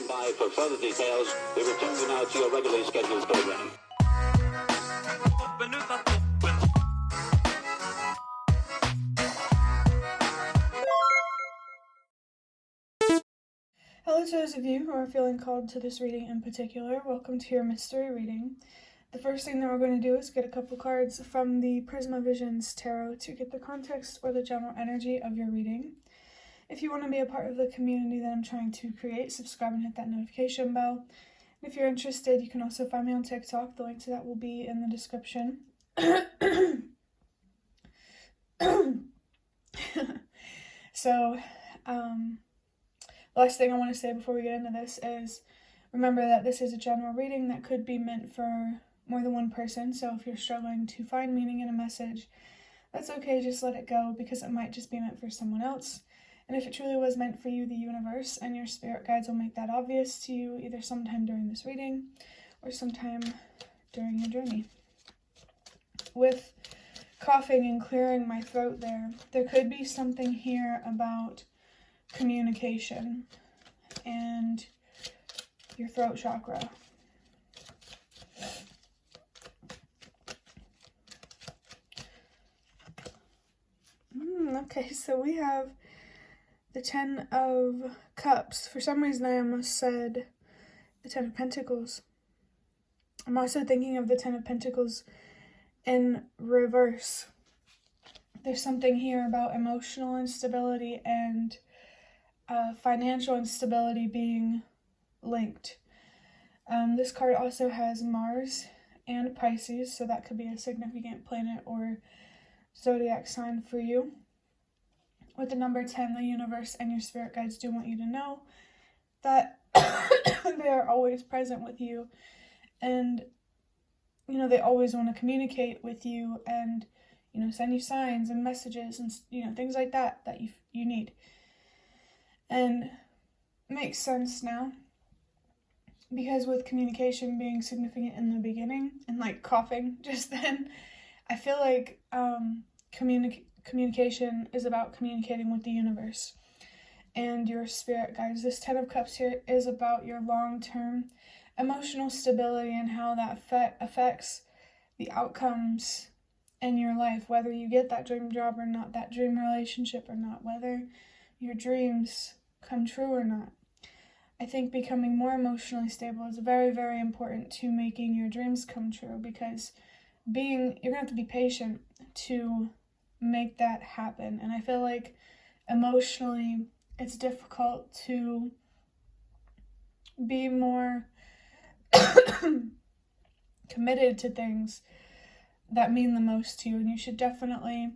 stand by for further details. We return you now to your regularly scheduled program. Hello to those of you who are feeling called to this reading in particular. Welcome to your mystery reading. The first thing that we're going to do is get a couple cards from the Prisma Visions Tarot to get the context or the general energy of your reading. If you want to be a part of the community that I'm trying to create, subscribe and hit that notification bell. And if you're interested, you can also find me on TikTok. The link to that will be in the description. So, last thing I want to say before we get into this is remember that this is a general reading that could be meant for more than one person. So if you're struggling to find meaning in a message, that's okay, just let it go, because it might just be meant for someone else. And if it truly was meant for you, the universe and your spirit guides will make that obvious to you either sometime during this reading or sometime during your journey. With coughing and clearing my throat there could be something here about communication and your throat chakra. Okay, so we have the 10 of Cups. For some reason, I almost said the 10 of Pentacles. I'm also thinking of the 10 of Pentacles in reverse. There's something here about emotional instability and financial instability being linked. This card also has Mars and Pisces, so that could be a significant planet or zodiac sign for you. With the number 10, the universe and your spirit guides do want you to know that they are always present with you, and they always want to communicate with you and send you signs and messages and things like that you need. And it makes sense now, because with communication being significant in the beginning and like coughing just then, I feel like communication is about communicating with the universe and your spirit guides. This 10 of Cups here is about your long-term emotional stability and how that affects the outcomes in your life, whether you get that dream job or not, that dream relationship or not, whether your dreams come true or not. I think becoming more emotionally stable is very, very important to making your dreams come true, because you're going to have to be patient to make that happen. And I feel like emotionally it's difficult to be more committed to things that mean the most to you, and you should definitely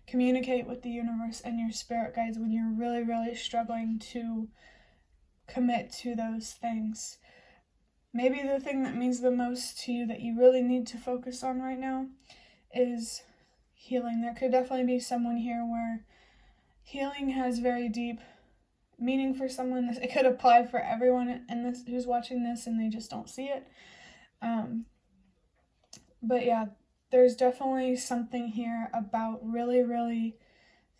communicate with the universe and your spirit guides when you're really, really struggling to commit to those things. Maybe the thing that means the most to you that you really need to focus on right now is healing. There could definitely be someone here where healing has very deep meaning for someone. It could apply for everyone who's watching this and they just don't see it. But yeah, there's definitely something here about really, really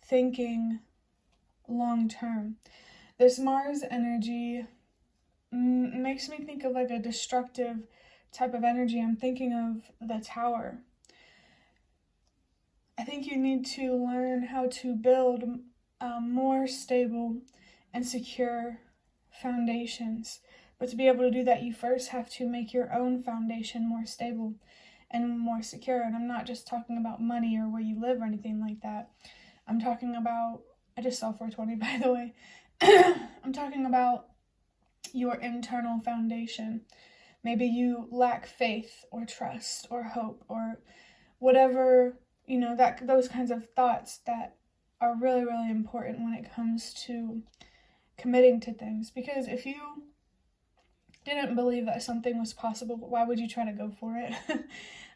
thinking long term. This Mars energy makes me think of like a destructive type of energy. I'm thinking of the Tower. I think you need to learn how to build more stable and secure foundations. But to be able to do that, you first have to make your own foundation more stable and more secure. And I'm not just talking about money or where you live or anything like that. I'm talking about, I just saw 420 by the way. I'm talking about your internal foundation. Maybe you lack faith or trust or hope or whatever, those kinds of thoughts that are really, really important when it comes to committing to things. Because if you didn't believe that something was possible, why would you try to go for it?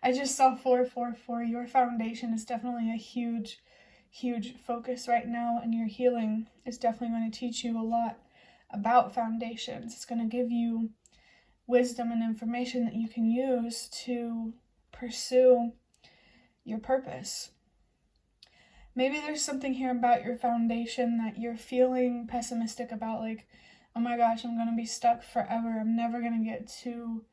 I just saw 444. Your foundation is definitely a huge focus right now, and your healing is definitely going to teach you a lot about foundations. It's going to give you wisdom and information that you can use to pursue your purpose. Maybe there's something here about your foundation that you're feeling pessimistic about, like oh my gosh, I'm going to be stuck forever. I'm never going to get to,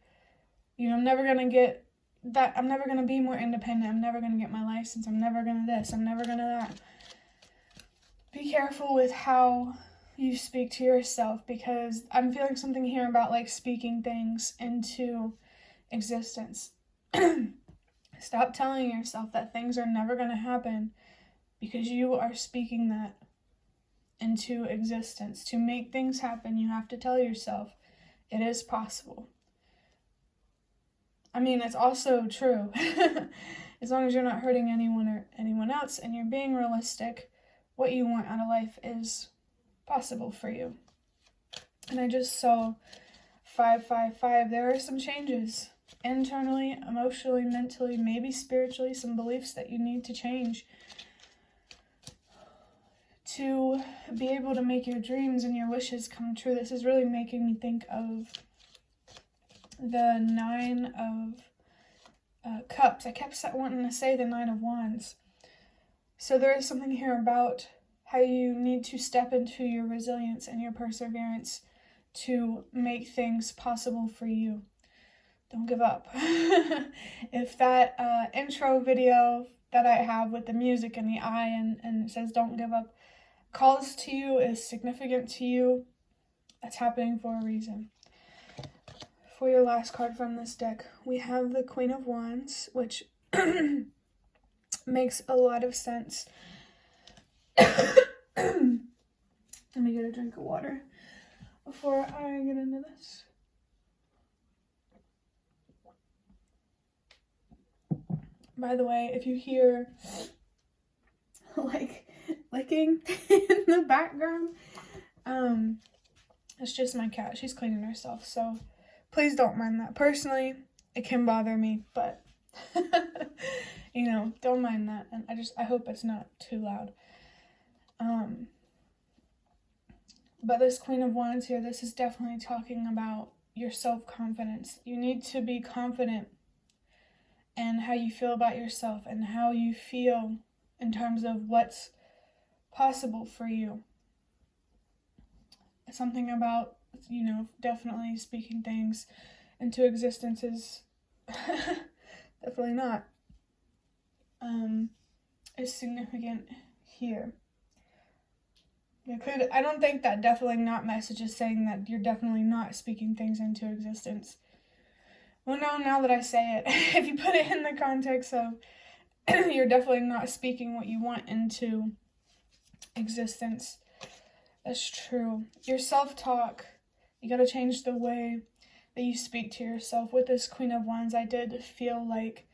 I'm never going to get that. I'm never going to be more independent. I'm never going to get my license. I'm never going to this. I'm never going to that. Be careful with how you speak to yourself, because I'm feeling something here about like speaking things into existence. Stop telling yourself that things are never going to happen, because you are speaking that into existence. To make things happen, you have to tell yourself it is possible. I mean, it's also true. As long as you're not hurting anyone or anyone else and you're being realistic, what you want out of life is possible for you. And I just saw 555. There are some changes internally, emotionally, mentally, maybe spiritually, some beliefs that you need to change to be able to make your dreams and your wishes come true. This is really making me think of the 9 of Cups. I kept wanting to say the 9 of Wands. So there is something here about how you need to step into your resilience and your perseverance to make things possible for you. Don't give up. If that intro video that I have with the music and the eye and it says don't give up calls to you, is significant to you, that's happening for a reason. For your last card from this deck, we have the Queen of Wands, which makes a lot of sense. Let me get a drink of water before I get into this. By the way, if you hear like licking in the background, it's just my cat. She's cleaning herself, so please don't mind that. Personally, it can bother me, but don't mind that. And I hope it's not too loud. But this Queen of Wands here, this is definitely talking about your self-confidence. You need to be confident in how you feel about yourself and how you feel in terms of what's possible for you. Something about, definitely speaking things into existence is definitely not is significant here. I don't think that definitely not message is saying that you're definitely not speaking things into existence. Well, now that I say it, if you put it in the context of you're definitely not speaking what you want into existence, that's true. Your self-talk, you gotta change the way that you speak to yourself. With this Queen of Wands, I did feel like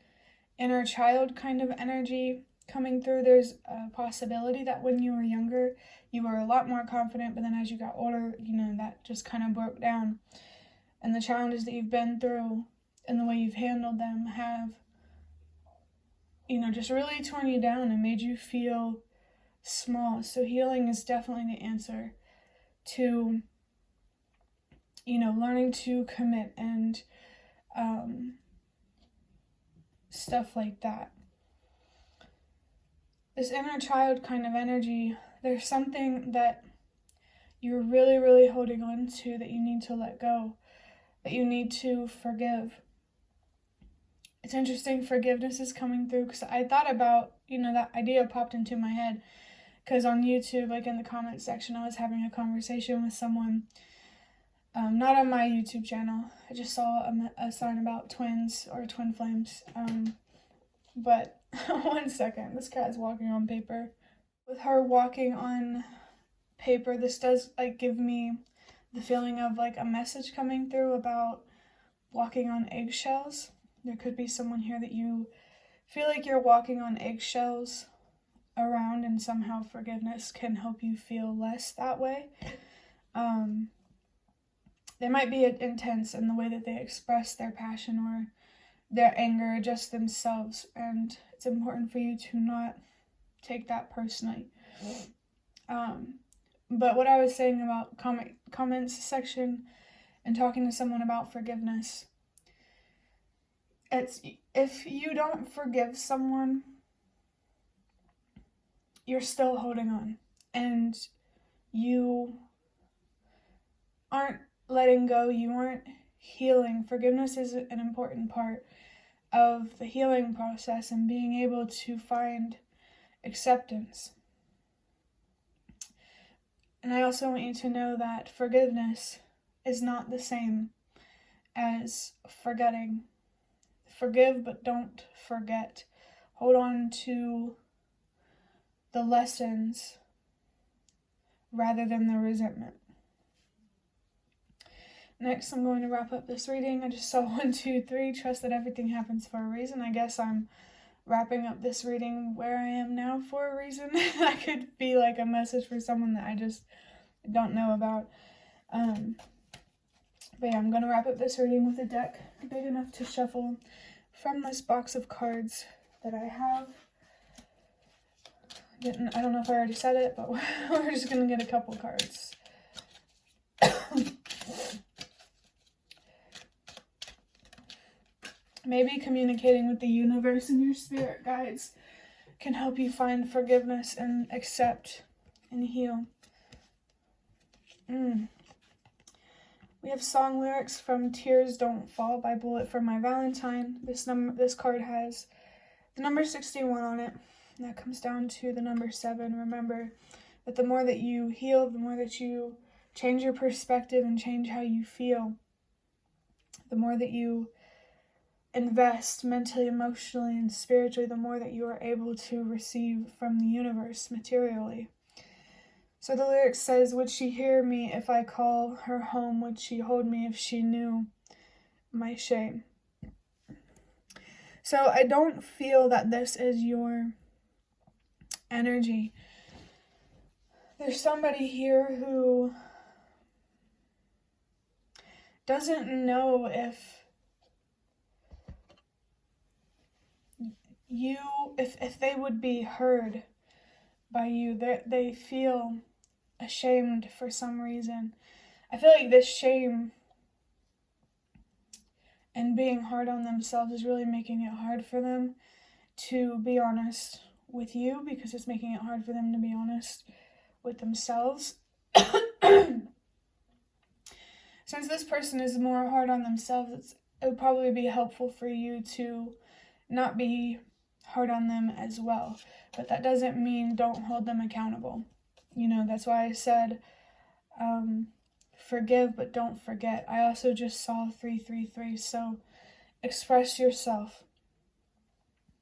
inner child kind of energy coming through. There's a possibility that when you were younger, you were a lot more confident, but then as you got older, that just kind of broke down. And the challenges that you've been through and the way you've handled them have, just really torn you down and made you feel small. So healing is definitely the answer to, learning to commit and stuff like that. This inner child kind of energy, there's something that you're really, really holding on to that you need to let go, that you need to forgive. It's interesting, forgiveness is coming through, because I thought about, that idea popped into my head, because on YouTube, like in the comment section, I was having a conversation with someone, not on my YouTube channel. I just saw a sign about twins or twin flames, but one second, this cat is walking on paper. With her walking on paper, this does give me the feeling of a message coming through about walking on eggshells. There could be someone here that you feel like you're walking on eggshells around, and somehow forgiveness can help you feel less that way. They might be intense in the way that they express their passion or their anger, just themselves, and it's important for you to not take that personally. But what I was saying about comments section and talking to someone about forgiveness, it's if you don't forgive someone, you're still holding on, and you aren't letting go, you aren't healing. Forgiveness is an important part of the healing process and being able to find acceptance. And I also want you to know that forgiveness is not the same as forgetting. Forgive, but don't forget. Hold on to the lessons rather than the resentment. Next, I'm going to wrap up this reading. I just saw 1, 2, 3. Trust that everything happens for a reason. I guess I'm wrapping up this reading where I am now for a reason. That could be like a message for someone that I just don't know about. But yeah, I'm going to wrap up this reading with a deck big enough to shuffle from this box of cards that I have. I don't know if I already said it, but we're just going to get a couple cards. Maybe communicating with the universe and your spirit guides can help you find forgiveness and accept and heal. We have song lyrics from Tears Don't Fall by Bullet for My Valentine. This card has the number 61 on it. And that comes down to the number 7. Remember that the more that you heal, the more that you change your perspective and change how you feel, the more that you invest mentally, emotionally, and spiritually, the more that you are able to receive from the universe materially. So the lyric says, would she hear me if I call her home? Would she hold me if she knew my shame? So I don't feel that this is your energy. There's somebody here who doesn't know if they would be heard by you. They feel ashamed for some reason. I feel like this shame and being hard on themselves is really making it hard for them to be honest with you, because it's making it hard for them to be honest with themselves. Since this person is more hard on themselves, it would probably be helpful for you to not be hard on them as well. But that doesn't mean don't hold them accountable. That's why I said forgive, but don't forget. I also just saw 333, so express yourself.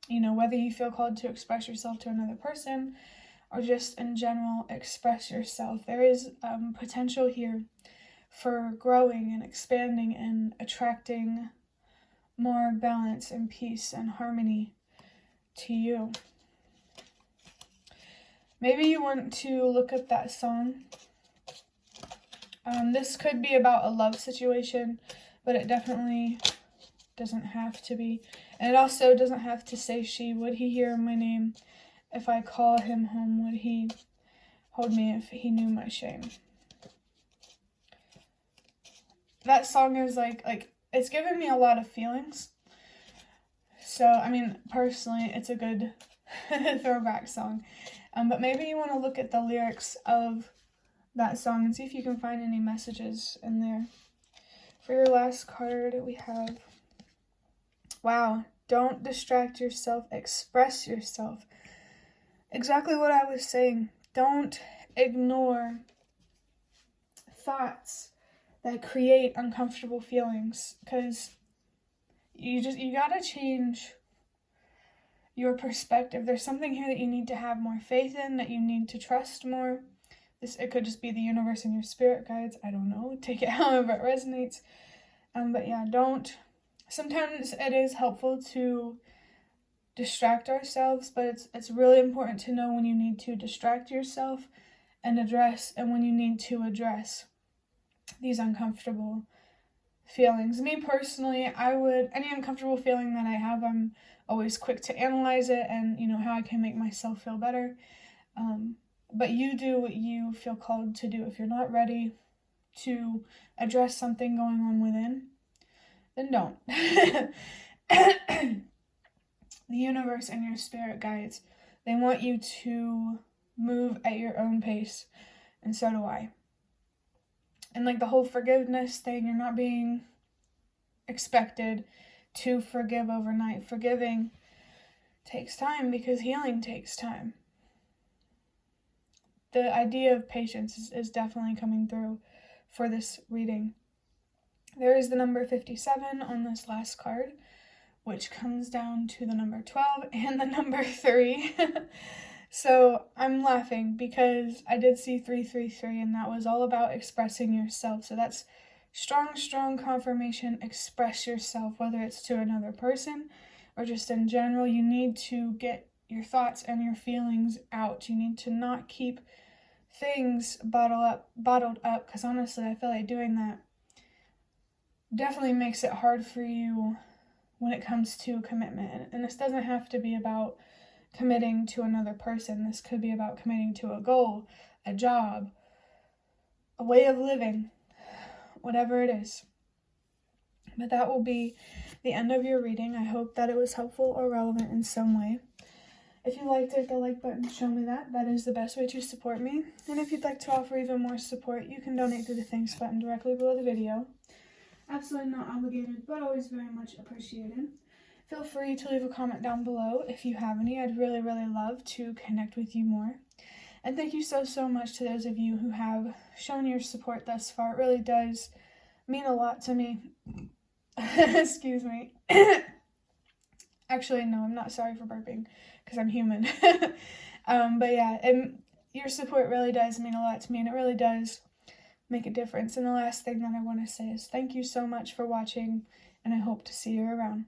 Whether you feel called to express yourself to another person or just in general, express yourself. There is potential here for growing and expanding and attracting more balance and peace and harmony to you. Maybe you want to look up that song. This could be about a love situation, but it definitely doesn't have to be. And it also doesn't have to say she. Would he hear my name if I call him home? Would he hold me if he knew my shame? That song is like it's given me a lot of feelings. So, personally, it's a good throwback song. But maybe you want to look at the lyrics of that song and see if you can find any messages in there. For your last card, we have, wow, don't distract yourself, express yourself. Exactly what I was saying. Don't ignore thoughts that create uncomfortable feelings, because you gotta change your perspective. There's something here that you need to have more faith in, that you need to trust more. It could just be the universe and your spirit guides. I don't know. Take it however it resonates. But yeah, sometimes it is helpful to distract ourselves, but it's really important to know when you need to distract yourself and when you need to address these uncomfortable feelings. Me personally, any uncomfortable feeling that I have, I'm always quick to analyze it and how I can make myself feel better. But you do what you feel called to do. If you're not ready to address something going on within, then don't. The universe and your spirit guides, they want you to move at your own pace, and so do I. And like the whole forgiveness thing, you're not being expected to forgive overnight. Forgiving takes time because healing takes time. The idea of patience is definitely coming through for this reading. There is the number 57 on this last card, which comes down to the number 12 and the number 3. So I'm laughing because I did see 333, and that was all about expressing yourself. So that's strong confirmation. Express yourself, whether it's to another person or just in general. You need to get your thoughts and your feelings out. You need to not keep things bottled up, because honestly, I feel like doing that definitely makes it hard for you when it comes to commitment. And this doesn't have to be about committing to another person. This could be about committing to a goal, a job, a way of living, whatever it is. But that will be the end of your reading. I hope that it was helpful or relevant in some way. If you liked it, the like button, show me that. That is the best way to support me. And if you'd like to offer even more support, you can donate through the thanks button directly below the video. Absolutely not obligated, but always very much appreciated. Feel free to leave a comment down below if you have any. I'd really love to connect with you more. And thank you so much to those of you who have shown your support thus far. It really does mean a lot to me. Excuse me. Actually, no, I'm not sorry for burping because I'm human. But yeah, your support really does mean a lot to me, and it really does make a difference. And the last thing that I want to say is thank you so much for watching, and I hope to see you around.